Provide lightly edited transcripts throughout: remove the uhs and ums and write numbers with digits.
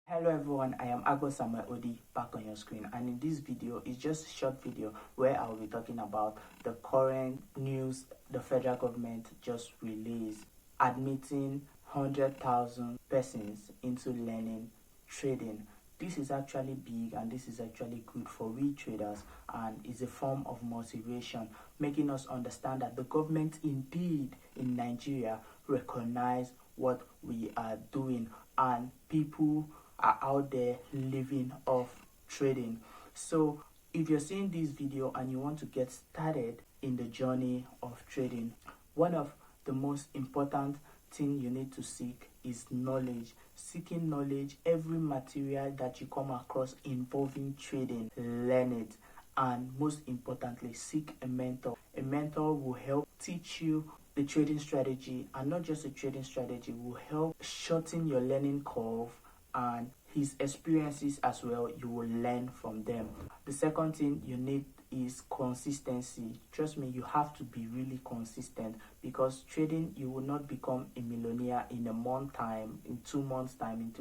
Hello everyone, I am Agbo Samuel Odi back on your screen, and in this video it's just a short video where I will be talking about the current news the federal government just released admitting 100,000 persons into learning trading. This is actually big and this is actually good for we traders, and is a form of motivation, making us understand that the government indeed in Nigeria recognize what we are doing and people are out there living off trading. So if you're seeing this video and you want to get started in the journey of trading, one of the most important thing you need to seek is knowledge. Seeking knowledge, every material that you come across involving trading, learn it, and most importantly, seek a mentor. A mentor will help teach you the trading strategy, and not just the trading strategy, will help shorten your learning curve, and his experiences as well, you will learn from them. The second thing you need is consistency. Trust me, you have to be really consistent, because trading, you will not become a millionaire in a month time, in 2 months time,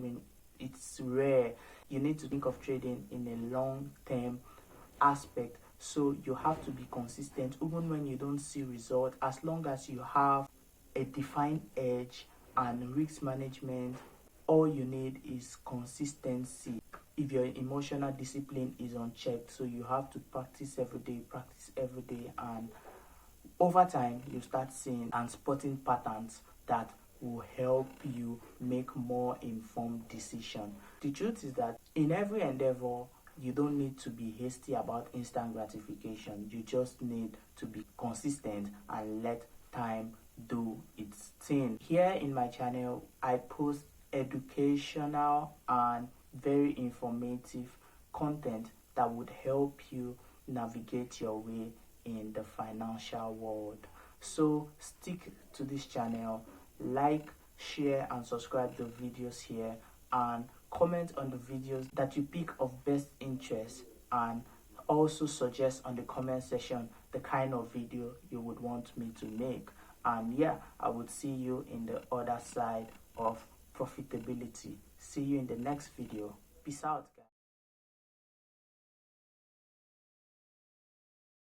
it's rare. You need to think of trading in a long term aspect, so you have to be consistent even when you don't see result. As long as you have a defined edge and risk management, all you need is consistency. If your emotional discipline is unchecked, so you have to practice every day, and over time you start seeing and spotting patterns that will help you make more informed decision. The truth is that in every endeavor, you don't need to be hasty about instant gratification. You just need to be consistent and let time do its thing. Here in my channel, I post educational and very informative content that would help you navigate your way in the financial world. So stick to this channel, like, share and subscribe the videos here, and comment on the videos that you pick of best interest, and also suggest on the comment section the kind of video you would want me to make. And yeah, I would see you in the other side of profitability. See you in the next video. Peace out.